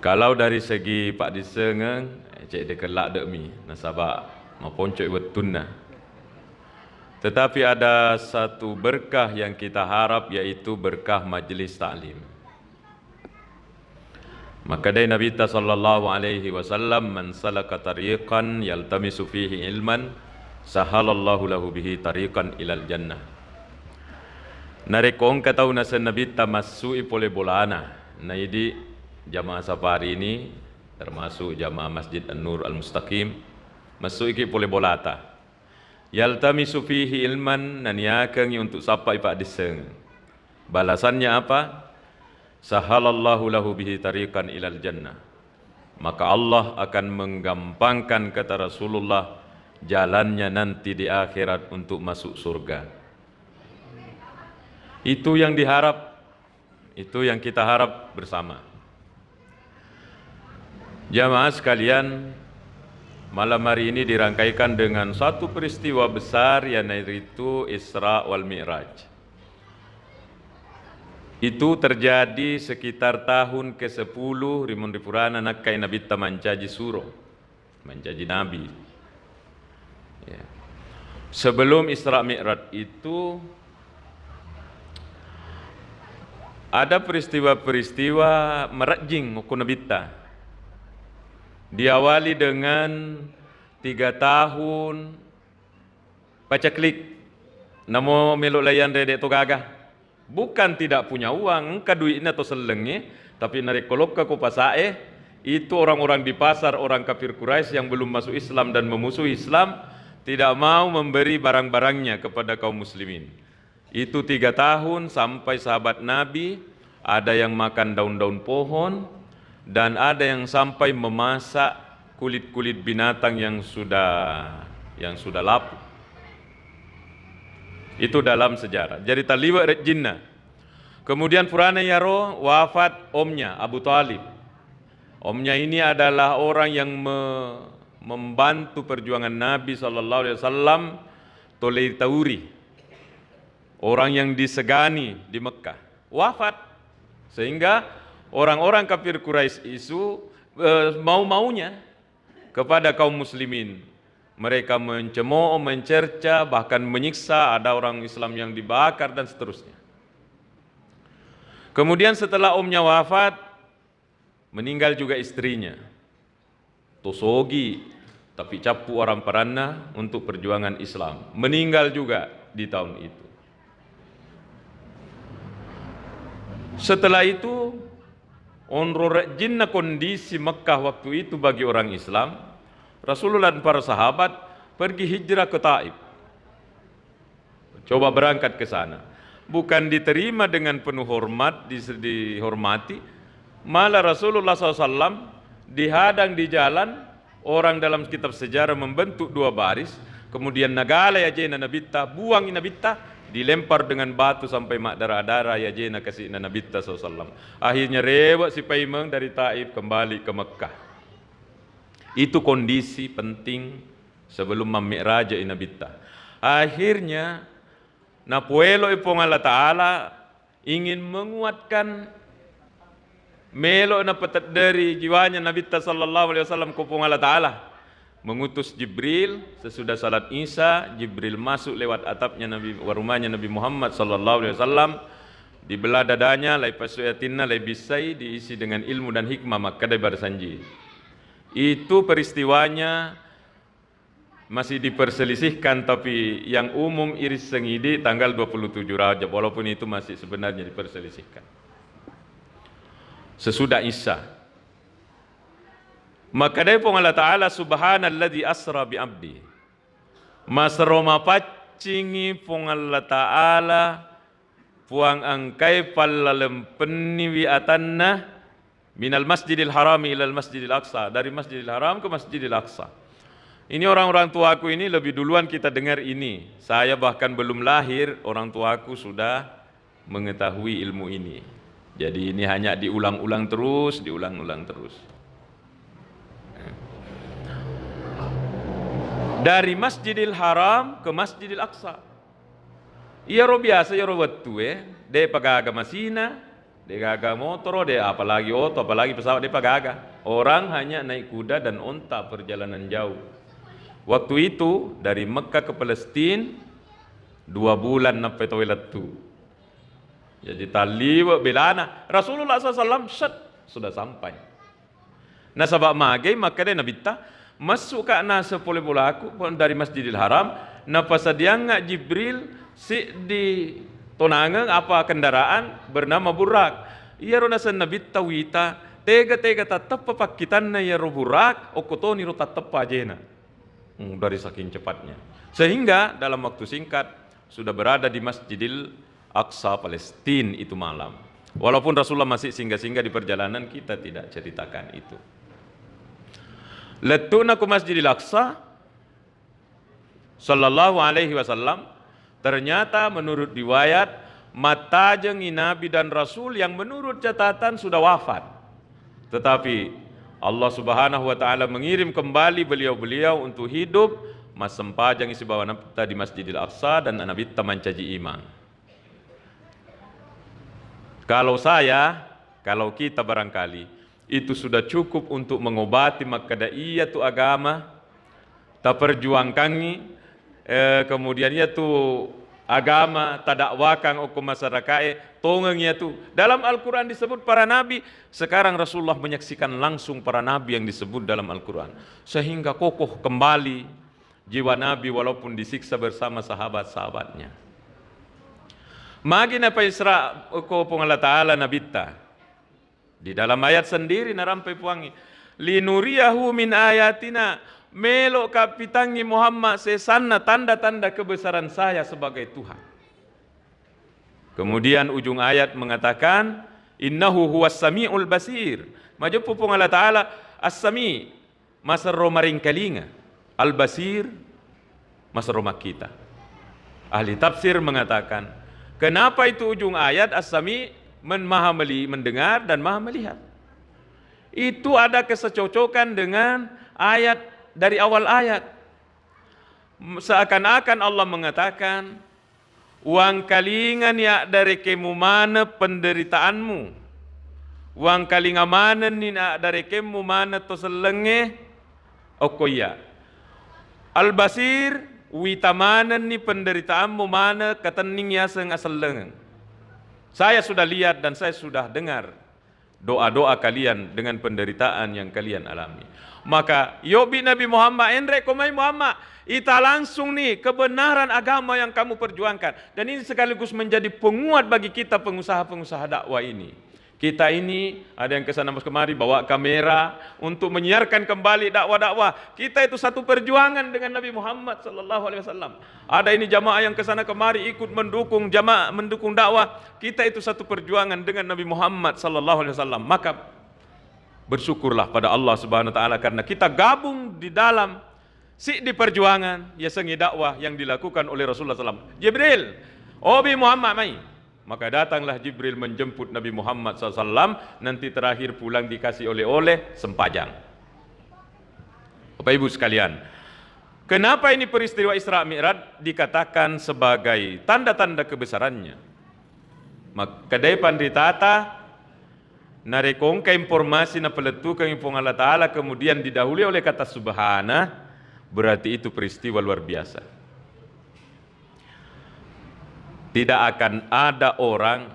Kalau dari segi Pak Disengeng, cek dekelak dek mi, nasabak maponcok betun nah. Tetapi ada satu berkah yang kita harap, yaitu berkah majlis taklim. Maka dari Nabi sallallahu alaihi wasallam, man salaka tariqan yaltamisu fihi ilman sahalallahu lahu bihi tariqan ilal jannah. Narekong katau nasa Nabi masuk pole bolana. Nah ini jamaah safari ini termasuk jamaah Masjid An-Nur Al-Mustaqim masuk iki pole bolata. Yaltamisu fihi ilman, naniakan untuk sampai Pak Diseng. Balasannya apa? Sahalallahu lahu bihi tariqan ilal jannah. Maka Allah akan menggampangkan, kata Rasulullah, jalannya nanti di akhirat untuk masuk surga. Itu yang diharap, itu yang kita harap bersama. Jamaah sekalian, malam hari ini dirangkaikan dengan satu peristiwa besar, yaitu Isra wal Mi'raj. Itu terjadi sekitar tahun ke-10 rimun dipurana nakkai Nabi mancaji suro, mancaji Nabi. Ya. Sebelum Isra Mi'raj itu ada peristiwa-peristiwa merajing hukum Nabi. Diawali dengan 3 tahun pacaklik namo melu layan redek to gagah. Bukan tidak punya uang, engka duitnya atau selengnya, tapi narik kolok ke pasae, itu orang-orang di pasar, orang kafir Quraisy yang belum masuk Islam dan memusuhi Islam, tidak mau memberi barang-barangnya kepada kaum muslimin. Itu 3 tahun sampai sahabat Nabi ada yang makan daun-daun pohon, dan ada yang sampai memasak kulit-kulit binatang yang sudah lapuk. Itu dalam sejarah. Jadi taliwa rejinna. Kemudian Purana Yaro wafat omnya Abu Talib. Omnya ini adalah orang yang membantu perjuangan Nabi SAW, Tolei Tauri, orang yang disegani di Mekah, wafat. Sehingga orang-orang kafir Quraisy itu mau-maunya kepada kaum muslimin. Mereka mencemooh, mencerca, bahkan menyiksa, ada orang Islam yang dibakar dan seterusnya. Kemudian setelah omnya wafat, meninggal juga istrinya. Tosogi, tapi capu orang peranna untuk perjuangan Islam. Meninggal juga di tahun itu. Setelah itu, onror jinna kondisi Mekah waktu itu bagi orang Islam, Rasulullah dan para sahabat pergi hijrah ke Taif. Coba berangkat ke sana. Bukan diterima dengan penuh hormat, dihormati, malah Rasulullah SAW dihadang di jalan, orang dalam kitab sejarah membentuk 2 baris, kemudian nagala ya jena nabita, buang nabita, dilempar dengan batu sampai mak darah-darah ya jena kasih Nabi SAW. Akhirnya rewak si Paimeng dari Taif kembali ke Mekah. Itu kondisi penting sebelum Mi'raj Nabi. Akhirnya napuelo ipong Allah Ta'ala ingin menguatkan melo na petat dari jiwanya Nabi sallallahu alaihi wasallam kupong Allah Ta'ala. Mengutus Jibril sesudah salat Isya, Jibril masuk lewat atapnya Nabi, rumahnya Nabi Muhammad sallallahu alaihi wasallam, dibelah dadanya, lai pasuyatinna, lai bisai, diisi dengan ilmu dan hikmah, maka dia bersanji. Itu peristiwanya masih diperselisihkan, tapi yang umum iris sengidi tanggal 27 Rajab, walaupun itu masih sebenarnya diperselisihkan. Sesudah Isya. Maka dari Allah Ta'ala subhanalladzi asra bi abdi. Masroma pacingi pong Allah Ta'ala puang angkai pallalempenni wi atanna minal masjidil harami ilal masjidil aqsa. Dari masjidil haram ke masjidil aqsa. Ini orang-orang tuaku ini lebih duluan kita dengar ini. Saya bahkan belum lahir, orang tuaku sudah mengetahui ilmu ini. Jadi ini hanya diulang-ulang terus, diulang-ulang terus. Dari Masjidil Haram ke Masjidil Aqsa. Iya ro biasa, iya ro waktu de pagaga masina, Dia gagah motor, dia apalagi oto, apalagi pesawat, dia gagah. Orang hanya naik kuda dan onta perjalanan jauh. Waktu itu dari Mekah ke Palestina 2 bulan sampai toilet tu. Jadi taliwa belana Rasulullah SAW sudah sampai. Nah sabab magai maka dia nabita masuk ke nasa pole aku dari Masjidil Haram. Nah pasadianga Jibril si di tonangan apa kendaraan bernama Burak. Iya rona sen nabita wita tega tatap papakitan na ya Burak okotoni ro tatap ajena. Dari saking cepatnya. Sehingga dalam waktu singkat sudah berada di Masjidil Aqsa Palestina itu malam. Walaupun Rasulullah masih singgah-singgah di perjalanan, kita tidak ceritakan itu. Letuna ke Masjidil Aqsa sallallahu alaihi wasallam, ternyata menurut riwayat matajeng Nabi dan Rasul yang menurut catatan sudah wafat. Tetapi Allah Subhanahu wa taala mengirim kembali beliau-beliau untuk hidup mas sempajang isi bawa nafta di Masjidil Aqsa dan Nabi tamancaji iman. Kalau kita barangkali itu sudah cukup untuk mengobati makadaiya tu agama, tak perjuangkangi, kemudian ia tu agama tadakwakan hukum masyarakat tongengnya tu. Dalam Al-Quran disebut para nabi, sekarang Rasulullah menyaksikan langsung para nabi yang disebut dalam Al-Quran, sehingga kokoh kembali jiwa nabi walaupun disiksa bersama sahabat-sahabatnya. Magi napa Isra ko Allah Ta'ala nabita di dalam ayat sendiri narampai puangi linuriyahu min ayatina, melo kapitangi Muhammad sesana tanda-tanda kebesaran saya sebagai Tuhan. Kemudian ujung ayat mengatakan innahu huwas samiul basir. Maju pupung Allah Ta'ala as-sami masarro maring kalinga, al-basir masarro kita. Ahli tafsir mengatakan kenapa itu ujung ayat as-sami maha mendengar dan maha melihat. Itu ada kesecocokan dengan ayat dari awal ayat. Seakan-akan Allah mengatakan uang kalingan ya dari kemu mana penderitaanmu, uang kalinga mana nina dari kemu mana to selenge okoya al-basir witamanan ni penderitaanmu mana ketening ya seng aseleng. Saya sudah lihat dan saya sudah dengar doa-doa kalian dengan penderitaan yang kalian alami. Maka yobi Nabi Muhammad enrek komai Muhammad ita langsung nih kebenaran agama yang kamu perjuangkan, dan ini sekaligus menjadi penguat bagi kita pengusaha-pengusaha dakwah ini. Kita ini ada yang kesana kemari bawa kamera untuk menyiarkan kembali dakwah-dakwah. Kita itu satu perjuangan dengan Nabi Muhammad sallallahu alaihi wasallam. Ada ini jamaah yang kesana kemari ikut mendukung jamaah, mendukung dakwah. Kita itu satu perjuangan dengan Nabi Muhammad sallallahu alaihi wasallam. Maka bersyukurlah pada Allah Subhanahu wa taala karena kita gabung di dalam di perjuangan ya sengi dakwah yang dilakukan oleh Rasulullah SAW. Jibril, Obi Muhammad mai. Maka datanglah Jibril menjemput Nabi Muhammad SAW. Nanti terakhir pulang dikasih oleh-oleh sempajang. Bapak Ibu sekalian, kenapa ini peristiwa Isra Mi'raj dikatakan sebagai tanda-tanda kebesarannya? Maka depan ditata narekongka informasi na peletukan info Allah Ta'ala kemudian didahului oleh kata subhana, berarti itu peristiwa luar biasa. Tidak akan ada orang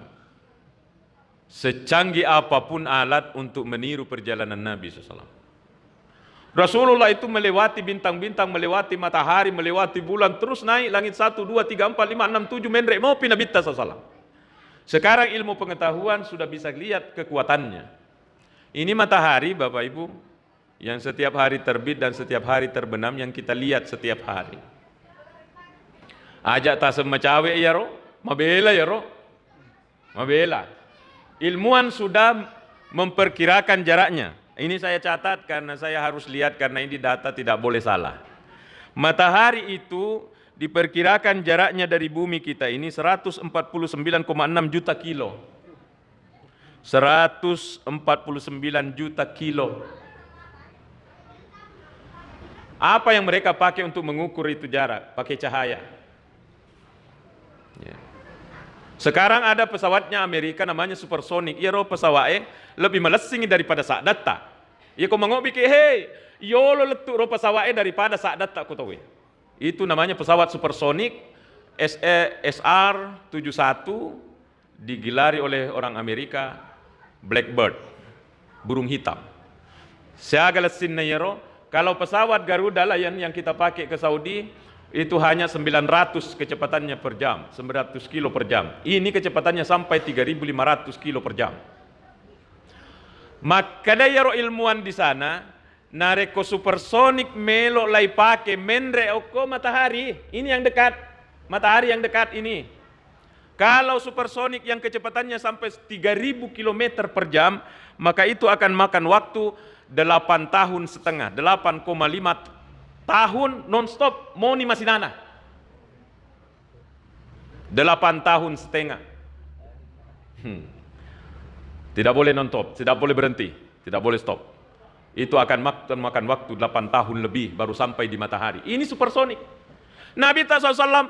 secanggih apapun alat untuk meniru perjalanan Nabi SAW. Rasulullah itu melewati bintang-bintang, melewati matahari, melewati bulan, terus naik langit 1, 2, 3, 4, 5, 6, 7 menrek mau Nabi SAW. Sekarang ilmu pengetahuan sudah bisa lihat kekuatannya. Ini matahari Bapak Ibu yang setiap hari terbit dan setiap hari terbenam yang kita lihat setiap hari. Ajak tasem macawe ya roh, mabela ya roh, mabela. Ilmuwan sudah memperkirakan jaraknya. Ini saya catat karena saya harus lihat karena ini data tidak boleh salah. Matahari itu diperkirakan jaraknya dari bumi kita ini 149,6 juta kilo. 149 juta kilo. Apa yang mereka pakai untuk mengukur itu jarak? Pakai cahaya. Ya. Sekarang ada pesawatnya Amerika namanya supersonic. Iya roh pesawatnya lebih melesing daripada saat data. Iya kau mengok bikin hei, yo lo letuk roh pesawatnya daripada saat data kau tahu ya. Itu namanya pesawat supersonic SR-71 digilari oleh orang Amerika Blackbird, burung hitam. Segala sinna ya roh. Kalau pesawat Garuda Lion yang kita pakai ke Saudi itu hanya 900 kecepatannya per jam, 900 kilo per jam. Ini kecepatannya sampai 3.500 kilo per jam. Maka daya ilmuwan di sana, nareko supersonik melo lai pake menre oko matahari. Ini yang dekat, matahari yang dekat ini. Kalau supersonik yang kecepatannya sampai 3.000 km per jam, maka itu akan makan waktu 8,5 tahun, 8,5 tahun non-stop, mau ni masih nana. 8,5 tahun. Tidak boleh non-stop, tidak boleh berhenti, tidak boleh stop. Itu akan makan waktu 8 tahun lebih baru sampai di matahari. Ini supersonik. Nabi SAW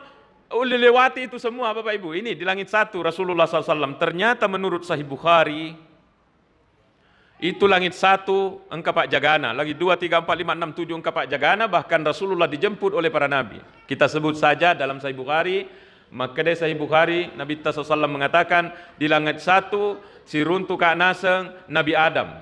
lewati itu semua Bapak Ibu. Ini di langit satu Rasulullah SAW. Ternyata menurut Sahih Bukhari, itu langit satu engkau Pak Jagana, lagi 2, 3, 4, 5, 6, 7 engkau Pak Jagana, bahkan Rasulullah dijemput oleh para nabi. Kita sebut saja dalam Sahih Bukhari, maka dari Sahih Bukhari Nabi SAW mengatakan di langit satu siruntu ka naseng Nabi Adam,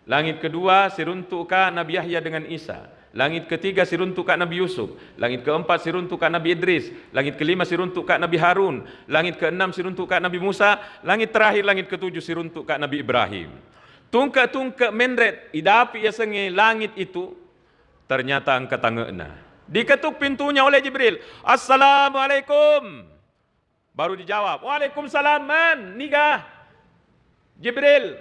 langit kedua siruntu ka Nabi Yahya dengan Isa, langit ketiga siruntu ka Nabi Yusuf, langit keempat siruntu ka Nabi Idris, langit kelima siruntu ka Nabi Harun, langit keenam siruntu ka Nabi Musa, langit terakhir langit ketujuh siruntu ka Nabi Ibrahim. Tungka-tungka menret idapi ya sengi langit itu ternyata angkat tangannya. Diketuk pintunya oleh Jibril. Assalamualaikum. Baru dijawab. Waalaikumsalam man. Niga. Jibril.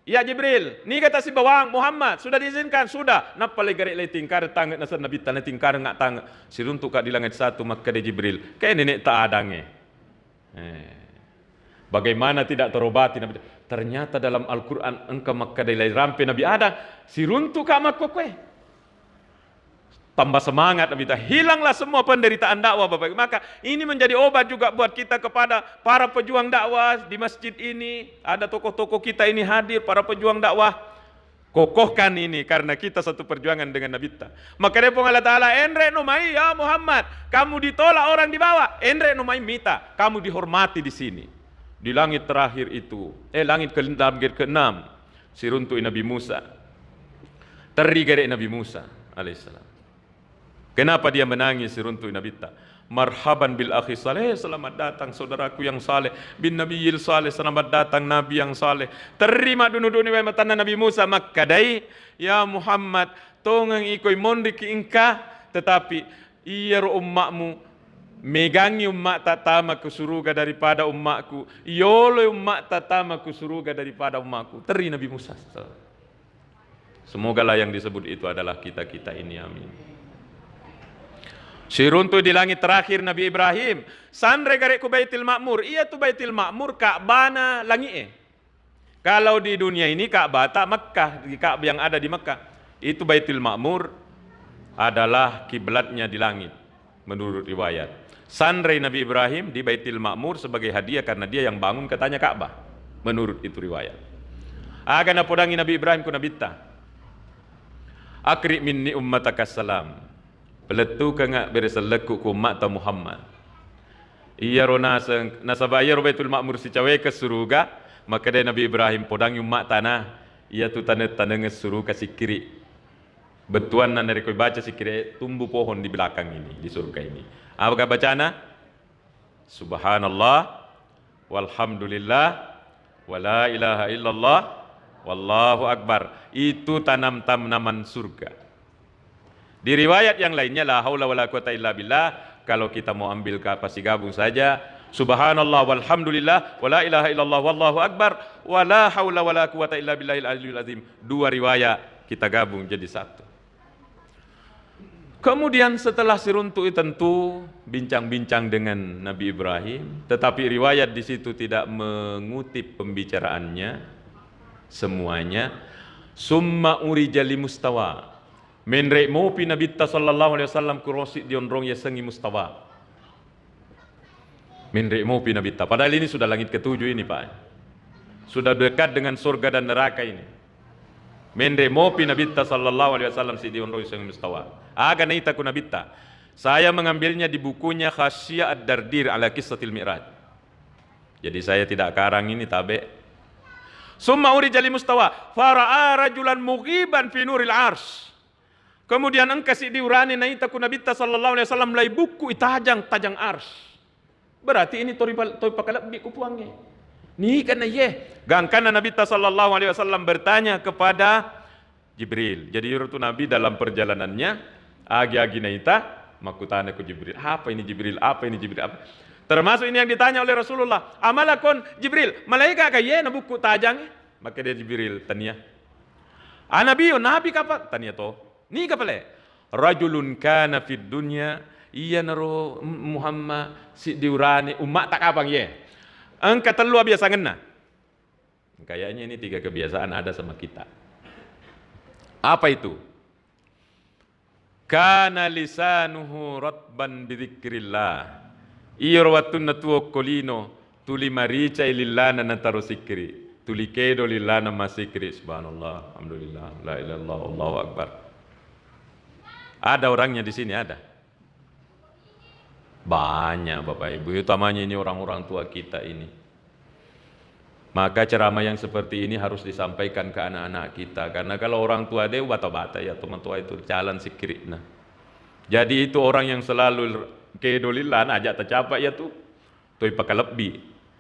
Ya Jibril. Niga ta si bawang Muhammad. Sudah diizinkan? Sudah. Napa lagi garik lagi tingkar tangan nasa Nabi tanah tingkar ngak tangan. Siruntuk di langit satu maka de Jibril. Kayak nenek tak adange. Bagaimana tidak terobati Nabi? Ternyata dalam Al-Quran engkau maka dari rampe Nabi Adam siruntuk amat kokwe. Tambah semangat Nabi. Hilanglah semua penderitaan dakwah Bapak. Maka ini menjadi obat juga buat kita kepada para pejuang dakwah di masjid ini. Ada tokoh-tokoh kita ini hadir, para pejuang dakwah. Kokohkan ini karena kita satu perjuangan dengan Nabi. Maka dia pun Allah Ta'ala, enre numai ya Muhammad, kamu ditolak orang di bawah. Enre numai mita, kamu dihormati di sini. Di langit terakhir itu, langit ke-6, siruntui Nabi Musa. Terigare Nabi Musa alaihissalam. Kenapa dia menangis siruntui Nabi ta? Marhaban bil akhi saleh, selamat datang saudaraku yang saleh. Bin nabiyil saleh, selamat datang nabi yang saleh. Terima dunu-dunu matana Nabi Musa makkadai, ya Muhammad, tongeng ikoi mondik ingka, tetapi iya ummakmu megangi umat tatama ke surga daripada umatku, yolo umat tatama ke surga daripada umatku. Teri Nabi Musa. Semoga lah yang disebut itu adalah kita-kita ini, amin. Siruntu di langit terakhir Nabi Ibrahim, sandre garek ku Baitul Ma'mur. Iya tu Baitul Ma'mur Ka'bana langit. Kalau di dunia ini Ka'bah tak Mekkah, di Ka'bah yang ada di Mekkah. Itu Baitul Ma'mur adalah kiblatnya di langit menurut riwayat. Sandre Nabi Ibrahim di Baitul Ma'mur sebagai hadiah karena dia yang bangun katanya Ka'bah. Menurut itu riwayat. Agan apodangi Nabi Ibrahim ku nabita. Akri minni ummataka salam. Peletu kanga bereseleku ku umat Muhammad. Iya rona nasabaya Baitul Ma'mur si cawe ke surga, maka dia Nabi Ibrahim podangi umat tanah. Iya tu tanah surga si kiri. Betuan nan dari kau baca si kiri tumbuh pohon di belakang ini di surga ini. Apakah bacana? Subhanallah walhamdulillah wala ilaha illallah wallahu akbar. Itu tanaman surga. Di riwayat yang lainnya la haula wala quwata illa billah, kalau kita mau ambil pasti gabung saja subhanallah walhamdulillah wala ilaha illallah wallahu akbar wala haula wala quwata illa billahil aliyyil azim. Dua riwayat kita gabung jadi satu. Kemudian setelah siruntui tentu bincang-bincang dengan Nabi Ibrahim, tetapi riwayat di situ tidak mengutip pembicaraannya semuanya. Summa urija li mustawa. Menrek mopi Nabi sallallahu alaihi wasallam kurosi dionrong ya sengi mustawa. Minremo pinabita. Padahal ini sudah langit ketujuh ini Pak. Sudah dekat dengan surga dan neraka ini. Minremo pinabita sallallahu alaihi wasallam sidiun roisang mustawa. Aga naita kunabita. Saya mengambilnya di bukunya Khasya Ad-Dardir ala Qissatil Mi'raj. Jadi saya tidak karang ini tabe. Summa urijali mustawa fara'a rajulan mughiban fi nuril ars. Kemudian engkasi diurani naita kunabita sallallahu alaihi wasallam lai buku itajang tajang ars. Berarti ini toy pakalap bi kupuangnya. Ni kana ye. Gangkana Nabi sallallahu alaihi wasallam bertanya kepada Jibril. Jadi itu Nabi dalam perjalanannya agi-agi naita makutana ku Jibril. Apa ini Jibril? Apa ini Jibril? Apa? Termasuk ini yang ditanya oleh Rasulullah. Amalakon Jibril, malaikat ka ye na buku tajang? Maka dia Jibril tanya. Anabiyo nabi kapan? Tanya to. Ni kapale. Rajulun kana fid dunya iya naro Muhammad si diurani umat tak kapang ye. Engka telu biasa ngena. Kayaknya ini 3 kebiasaan ada sama kita. Apa itu? Kana lisanuhu ratban bidzikrillah. Irwatun natuo kolino tuli marica ilillana nataru sikri. Tuli kedo lillana masikri. Subhanallah, alhamdulillah, la ilaha illallah, Allahu akbar. Ada orangnya di sini ada. Banyak Bapak Ibu, utamanya ini orang-orang tua kita ini. Maka ceramah yang seperti ini harus disampaikan ke anak-anak kita. Karena kalau orang tua dia bata-bata ya teman tua itu jalan sikirina. Jadi itu orang yang selalu kedolilan ajak tercapai ya tuh. Toi pakai lebih.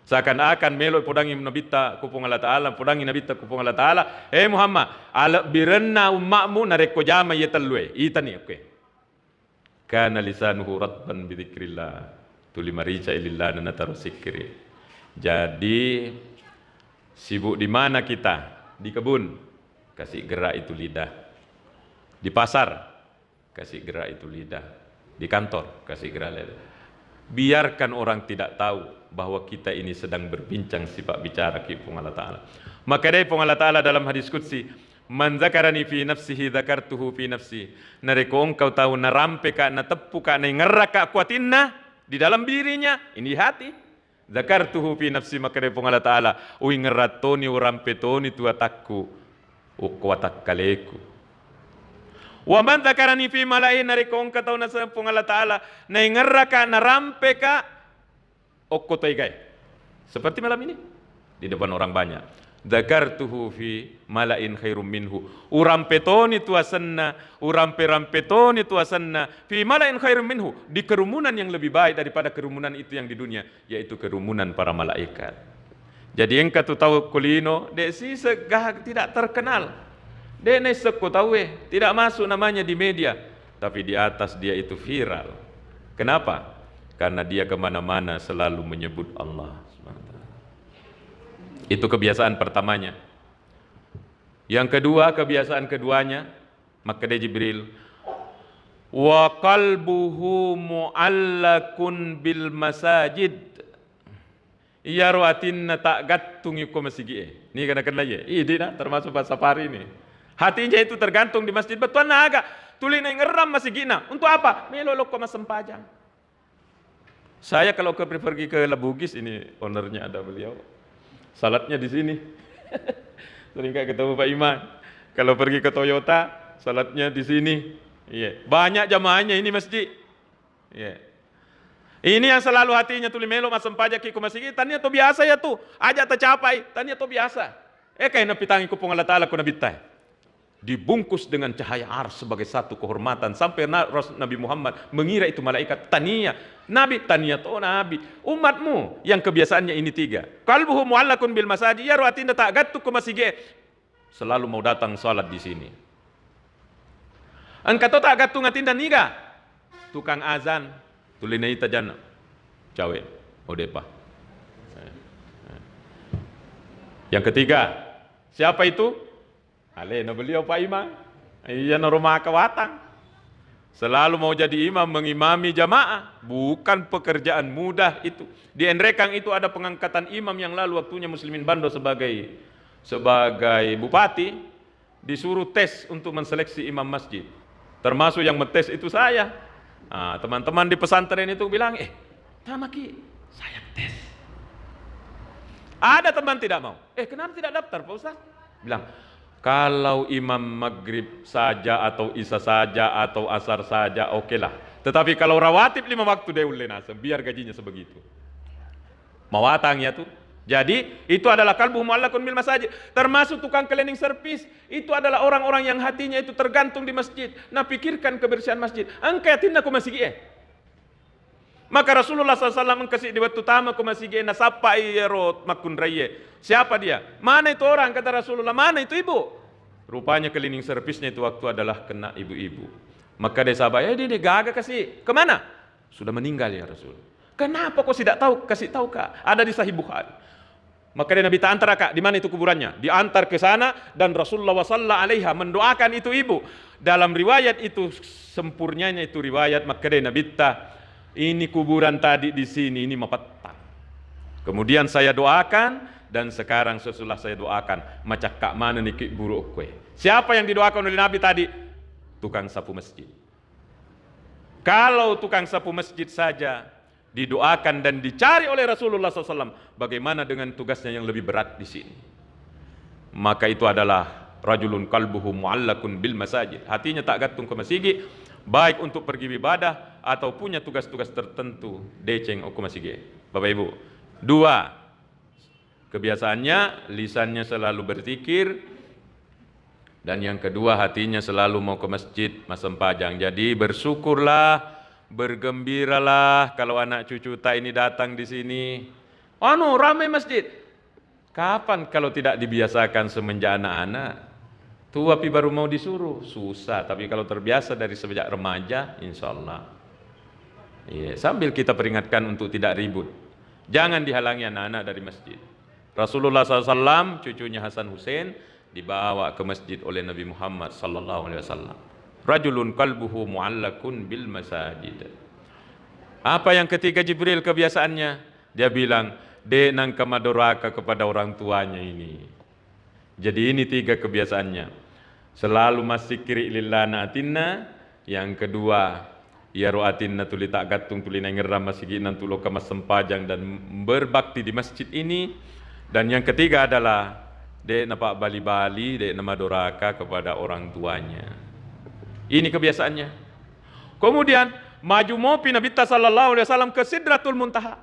Seakan-akan melo podangi nabita kupung Allah Ta'ala, podangi nabita kupung Allah Ta'ala. Muhammad, ala birenna umakmu nareko jama ya telue. Ita nih oke. Kana lisanuhu ratban bidzikrillah tuli marica ilillah nataru sikri. Jadi sibuk di mana kita? Di kebun, kasih gerak itu lidah. Di pasar, kasih gerak itu lidah. Di kantor, kasih gerak lidah. Biarkan orang tidak tahu bahwa kita ini sedang berbincang sifat bicara kipung Allah Ta'ala. Maka dari Allah Ta'ala dalam hadis qudsi, man zakarani fi nafsihi zakartuhu fi nafsi. Nareko engkau tahu narampe ka na tepu ka na ngeraka kuatinna di dalam dirinya, ini hati. Zakartuhu fi nafsi maka dari Allah Ta'ala ui ngeratoni urampetoni tuatakku ukuatak kaleku. Wa man zakarani fi malain nareko engkau tahu na sa Allah Ta'ala na ngeraka narampe ka okotoi gai. Seperti malam ini di depan orang banyak. Dzakartuhu fi malain khairum minhu. Urampetoni tuasanna, urampe-rampetoni tuasanna fi malain khairum minhu, di kerumunan yang lebih baik daripada kerumunan itu yang di dunia, yaitu kerumunan para malaikat. Jadi engkau tu tahu kulino, desi segah tidak terkenal. Dene sekko tahu tidak masuk namanya di media, tapi di atas dia itu viral. Kenapa? Karena dia kemana-mana selalu menyebut Allah. Itu kebiasaan pertamanya. Yang kedua, kebiasaan keduanya, maka dia Jibril, wa qalbuhu mu'allakun bil masajid. Yarwatinna tak gantung yuko masjid. Ini kena ya. Ini termasuk bahasa safari ini. Hatinya itu tergantung di masjid. Betul naga. Tulin yang ngeram masjidna. Untuk apa? Melolok ke masempajang. Saya kalau pergi ke Lebugis, ini ownernya ada beliau. Salatnya di sini. Sering ketemu Pak Iman. Kalau pergi ke Toyota, salatnya di sini. Iya. Banyak jamaahnya ini masjid. Iya. Ini yang selalu hatinya tuli melo masam pajak ke masjid. Tanya to biasa ya tuh. Aja tercapai. Tanya to biasa. Kayak napitangi ku Allah Ta'ala ku nabitai. Dibungkus dengan cahaya ars sebagai satu kehormatan sampai Nabi Muhammad mengira itu malaikat. Tania Nabi, tania to Nabi, umatmu yang kebiasaannya ini 3. Qalbuhu mu'allakun bil masajid yarwatin tak gattu ke masjid. Selalu mau datang salat di sini. Engkau tak gattu ngatinda niga. Tukang azan tulinai tajana. Cawe odepa. Yang ketiga, siapa itu? Alena beliau Pak Imam. Iya na rumah kawatang. Selalu mau jadi imam mengimami jamaah. Bukan pekerjaan mudah itu. Di Enrekang itu ada pengangkatan imam yang lalu waktunya Muslimin Bando sebagai bupati. Disuruh tes untuk menseleksi imam masjid. Termasuk yang metes itu saya. Teman-teman di pesantren itu bilang, tamaki Saya tes. Ada teman tidak mau. Kenapa tidak daftar Pak Ustaz? Bilang, kalau imam maghrib saja atau isya saja atau asar saja oke lah. Tetapi kalau rawatib 5 waktu dia ulil nasem, biar gajinya sebegitu. Mawatang ya tuh. Jadi itu adalah kalbuhum mu'allaqun bil masajid. Termasuk tukang cleaning service. Itu adalah orang-orang yang hatinya itu tergantung di masjid. Nah, pikirkan kebersihan masjid. Angkatin aku masjid. Maka Rasulullah SAW mengkasih di waktu utama ke masjid na sapa iyerot makun raye. Siapa dia? Mana itu orang? Kata Rasulullah. Mana itu ibu? Rupanya cleaning service-nya itu waktu adalah kena ibu-ibu. Maka dia sahabat, dia gagal kasih. Kemana? Sudah meninggal ya Rasul. Kenapa kau tidak tahu? Kasih tahu Kak. Ada di Sahih Bukhari. Maka dia Nabi tak antar Kak. Di mana itu kuburannya? Diantar ke sana dan Rasulullah sallallahu alaihi mendoakan itu ibu. Dalam riwayat itu sempurnanya itu riwayat, maka dia Nabi tak, ini kuburan tadi di sini, ini mapatang. Kemudian saya doakan dan sekarang sesudah saya doakan, macak kak mana nih buruk kue. Siapa yang didoakan oleh Nabi tadi? Tukang sapu masjid. Kalau tukang sapu masjid saja didoakan dan dicari oleh Rasulullah SAW, bagaimana dengan tugasnya yang lebih berat di sini? Maka itu adalah rajulun qalbuhu mu'allakun bil masajid. Hatinya tak gantung ke masjid, baik untuk pergi ibadah atau punya tugas-tugas tertentu deceng ke masjid. Bapak Ibu, 2, kebiasaannya lisannya selalu berzikir, dan yang kedua hatinya selalu mau ke masjid masam pajang. Jadi bersyukurlah, bergembiralah kalau anak cucu tak ini datang di sini. Ramai masjid. Kapan kalau tidak dibiasakan semenjak anak-anak? Tua tapi baru mau disuruh, susah. Tapi kalau terbiasa dari sejak remaja, insya Allah. Sambil kita peringatkan untuk tidak ribut. Jangan dihalangi anak-anak dari masjid. Rasulullah SAW, cucunya Hasan Hussein, dibawa ke masjid oleh Nabi Muhammad SAW. Rajulun qalbuhu mu'allakun bil masajid. Apa yang ketiga Jibril kebiasaannya? Dia bilang, nang kamadoraka kepada orang tuanya ini. Jadi ini 3 kebiasaannya. Selalu masih kiri lillana atinna. Yang kedua, ya ro'atinna tuli tak gatung tuli nengeram masih tulo kamas sempajang dan berbakti di masjid ini. Dan yang ketiga adalah napak bali-bali, nama doraka kepada orang tuanya. Ini kebiasaannya. Kemudian maju mopi Nabi sallallahu alaihi wasallam ke Sidratul Muntaha.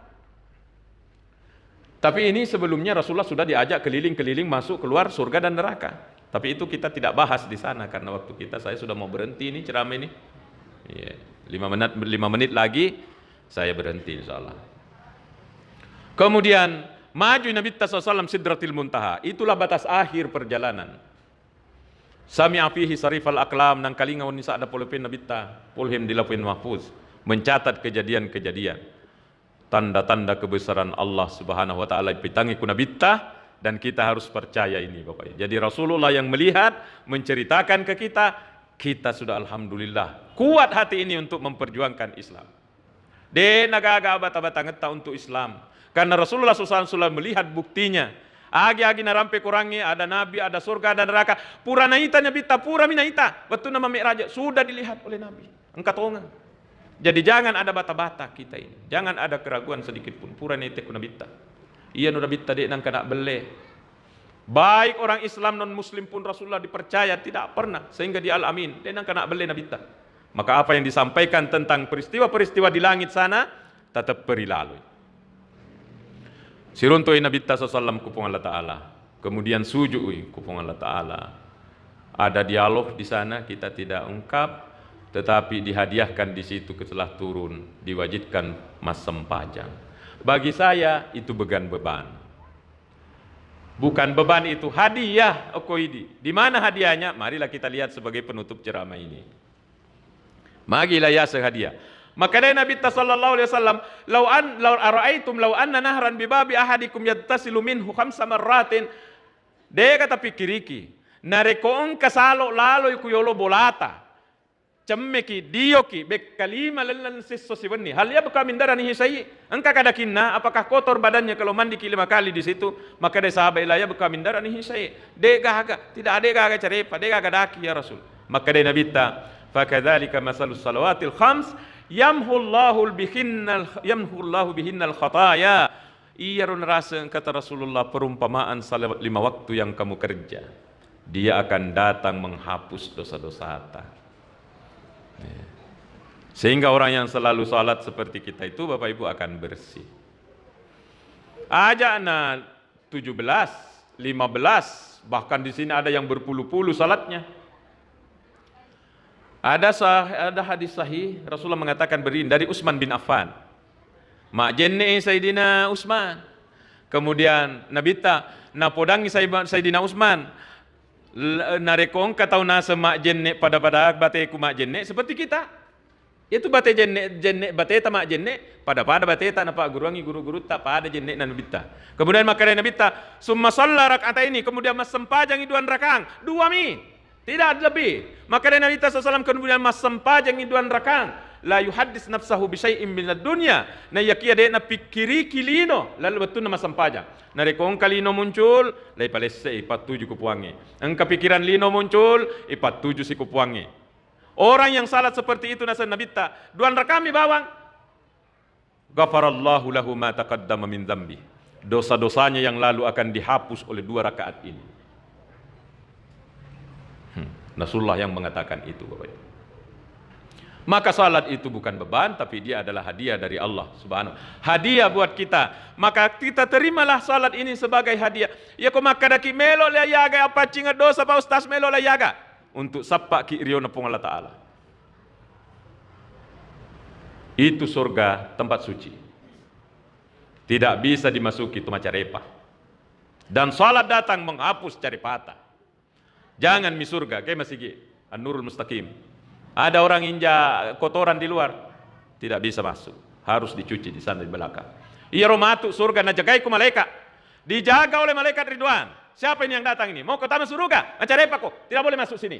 Tapi ini sebelumnya Rasulullah sudah diajak keliling-keliling masuk keluar surga dan neraka. Tapi itu kita tidak bahas di sana karena waktu saya sudah mau berhenti ini ceramah ini. 5 menit lagi saya berhenti insyaallah. Kemudian maju Nabi SAW Sidratil Muntaha. Itulah batas akhir perjalanan. Sami'a fihi sarifal aqlam nang kalingawan nisa ada polipin Nabi polhim di lapin mahfuz. Mencatat kejadian-kejadian. Tanda-tanda kebesaran Allah Subhanahu wa taala pitangi ku Nabi dan kita harus percaya ini Bapak. Jadi Rasulullah yang melihat, menceritakan ke kita sudah alhamdulillah kuat hati ini untuk memperjuangkan Islam. Nagaga bata-bata ngeta untuk Islam. Karena Rasulullah SAW melihat buktinya. Agi-agi narampe kurangi, ada nabi, ada surga, ada neraka. Pura naita nyabita, pura minaita. Waktu nama Mi'raj sudah dilihat oleh Nabi. Engkau tonga. Jadi jangan ada bata-bata kita ini. Jangan ada keraguan sedikit pun. Pura naita kunabita. Iya nunabita dek nang kena bele. Baik orang Islam non Muslim pun Rasulullah dipercaya tidak pernah sehingga di Al-Amin dia nang kena bele nabita. Maka apa yang disampaikan tentang peristiwa-peristiwa di langit sana tetap perilalu. Siruntoi Nabi sallallahu kupung Allah Ta'ala. Kemudian sujud kupung Allah Ta'ala. Ada dialog di sana kita tidak ungkap, tetapi dihadiahkan di situ setelah turun, diwajibkan mas sempajang. Bagi saya itu beban. Bukan beban, itu hadiah okoidi. Di mana hadiahnya? Marilah kita lihat sebagai penutup ceramah ini. Magilah ya sehadiah. Maka dari Nabi sallallahu alaihi wasallam, "Lau ara'aitum law anna nahran bi babi ahadikum yattasilu minhu khamsa marratin." Dia kata pikiriki, narekoon kasalo lalo ikuyolo bolata. Cemmeki diyoki bek kalima lalan sisso siwenni. Hal ya buka mindara nih sai. Engkau kadakinna apakah kotor badannya kalau mandi 5 kali di situ? Maka dia sahabat ilaya buka mindara nih sai. Dega tidak ada gaga carepa, dega daki ya Rasul. Maka dia Nabi ta fakadzalika masalus salawatil khams yamhullahu bihinnal khataya. Iya rasa kata Rasulullah, perumpamaan salat 5 waktu yang kamu kerja, dia akan datang menghapus dosa-dosa ata. Sehingga orang yang selalu salat seperti kita itu Bapak Ibu akan bersih. Ajana 17, 15, bahkan di sini ada yang berpuluh-puluh salatnya. Ada hadis sahih Rasulullah mengatakan begini dari Utsman bin Affan. Mak jenne Sayyidina Utsman. Kemudian nabita napodangi Sayyidina Utsman. Narekong katau nasa mak jenne pada bate ku mak jenne seperti kita. Itu bate jenne bate ta mak jenne pada bate ta napa guru-guru tak pada jenne na nabita. Kemudian makare nabita summa shalla rak'ataini, kemudian mas sempajangi 2 rakaat, 2 mi. Tidak lebih. Maka Nabi SAW kemudian mas sempajangi 2 rakaat. La yuhaddis nafsahu bisyai'in minad dunya. Na yakia de na pikiri kilino lalu betul nama sempajang. Na rekong kalino muncul, lai palesse 47 kupuangi. Engka pikiran lino muncul, 47 si kupuangi. Orang yang salat seperti itu nasa Nabi ta 2 rakaat mi bawang. Ghafarallahu lahu ma taqaddama min dzambi. Dosa-dosanya yang lalu akan dihapus oleh 2 rakaat ini. Rasulullah yang mengatakan itu Bapak Ibu. Maka salat itu bukan beban, tapi dia adalah hadiah dari Allah Subhanahu. Hadiah buat kita. Maka kita terimalah salat ini sebagai hadiah. Ya ko makadaki melo la yaga apa cinga dosa pa ustaz melo la yaga untuk sapa ki riona pong Allah Taala. Itu surga, tempat suci. Tidak bisa dimasuki tuma carepa. Dan salat datang menghapus carepata. Jangan mi surga, kayak masih An-Nurul Mustaqim. Ada orang injak kotoran di luar, tidak bisa masuk. Harus dicuci di sana di belakang. Iya romatu surga najagai ku malaikat. Dijaga oleh malaikat Ridwan. Siapa ini yang datang ini? Mau ke taman surga? Mencari apa kok? Tidak boleh masuk sini.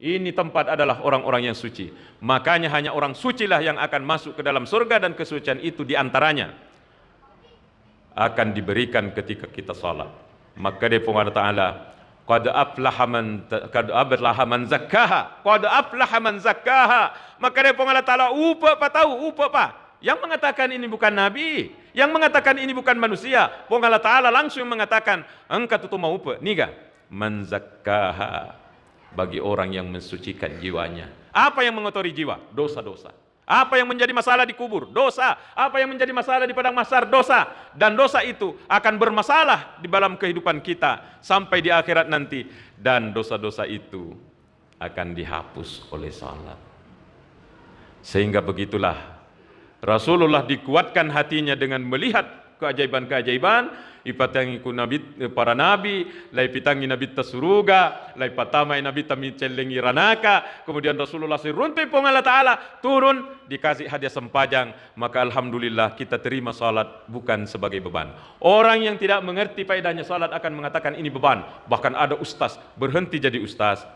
Ini tempat adalah orang-orang yang suci. Makanya hanya orang sucilah yang akan masuk ke dalam surga, dan kesucian itu diantaranya akan diberikan ketika kita salat. Maka dia Allah Ta'ala qad aflaha man zakkaha, qad aflaha man zakkaha. Maka dia Allah Taala upa pa. Yang mengatakan ini bukan nabi, yang mengatakan ini bukan manusia. Allah Taala langsung mengatakan engkau tutu mau upa niga man zakkaha, bagi orang yang mensucikan jiwanya. Apa yang mengotori jiwa? Dosa-dosa. Apa yang menjadi masalah di kubur? Dosa. Apa yang menjadi masalah di padang mahsyar? Dosa. Dan dosa itu akan bermasalah di dalam kehidupan kita sampai di akhirat nanti. Dan dosa-dosa itu akan dihapus oleh salat. Sehingga begitulah Rasulullah dikuatkan hatinya dengan melihat keajaiban-keajaiban. Ipatangi ku nabi para nabi, lai pitangi nabi tasuruga, lai patamai nabi tami celengi ranaka. Kemudian Rasulullah siruntai pong Allah Ta'ala turun, dikasih hadiah sempajang. Maka alhamdulillah kita terima salat bukan sebagai beban. Orang yang tidak mengerti faedahnya salat akan mengatakan ini beban. Bahkan ada ustaz berhenti jadi ustaz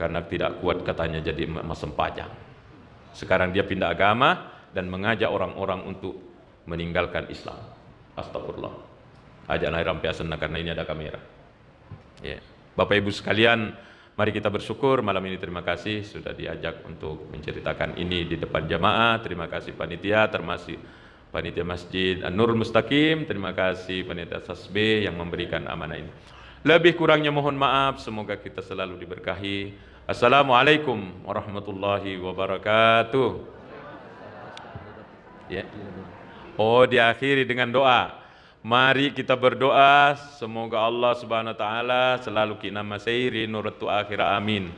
karena tidak kuat katanya jadi mas sempajang. Sekarang dia pindah agama dan mengajak orang-orang untuk meninggalkan Islam. Astagfirullah. Ajak naik rampiasan karena ini ada kamera. Ya. Bapak Ibu sekalian, mari kita bersyukur malam ini. Terima kasih sudah diajak untuk menceritakan ini di depan jamaah. Terima kasih panitia, termasuk panitia Masjid An-Nurul Mustaqim. Terima kasih panitia Sasbe yang memberikan amanah ini. Lebih kurangnya mohon maaf. Semoga kita selalu diberkahi. Assalamualaikum warahmatullahi wabarakatuh. Ya. Oh, diakhiri dengan doa. Mari kita berdoa semoga Allah Subhanahu wa taala selalu kita masairi nuratu akhir amin.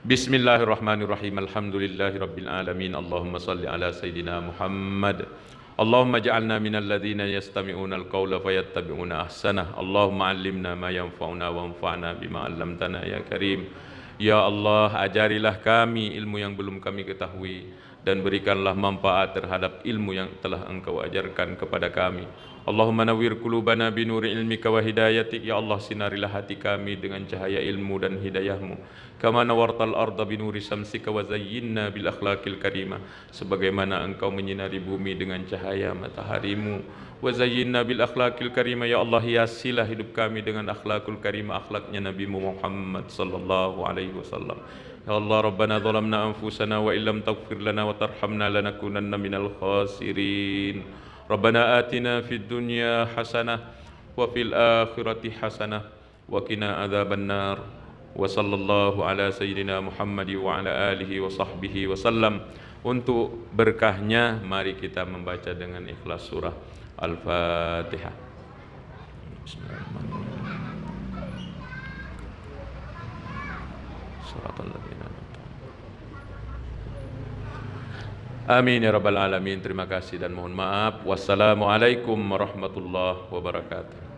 Bismillahirrahmanirrahim. Alhamdulillahirabbil alamin. Allahumma shalli ala sayidina Muhammad. Allahumma ja'alna minal ladzina yastami'una al-qawla fayattabi'una ahsanah. Allahumma 'allimna ma yanfa'una wanfa'na bima 'allamtana ya karim. Ya Allah, ajarilah kami ilmu yang belum kami ketahui dan berikanlah manfaat terhadap ilmu yang telah Engkau ajarkan kepada kami. Allahumma nawwir qulubana binuri ilmika wa hidayatik. Ya Allah, sinarilah hati kami dengan cahaya ilmu dan hidayahmu. Kama nawartal arda binuri samsika wa zayyinna bil akhlaqil karimah. Sebagaimana engkau menyinari bumi dengan cahaya mataharimu. Wa zayyinna bil akhlaqil karimah. Ya Allah, hiasilah hidup kami dengan akhlakul karimah, akhlaknya Nabi Muhammad sallallahu alaihi wasallam. Ya Allah, Rabbana zalamna anfusana wa illam taghfir lana wa tarhamna lanakunanna minal khasirin. Rabbana atina fid dunya hasanah wa fil akhirati hasanah wa qina adzabannar. Wa sallallahu ala sayyidina Muhammad wa ala alihi wa sahbihi wasallam. Untuk berkahnya mari kita membaca dengan ikhlas surah Al-Fatihah. Bismillahirrahmanirrahim. Amin ya rabbal alamin. Terima kasih dan mohon maaf. Wassalamualaikum warahmatullahi wabarakatuh.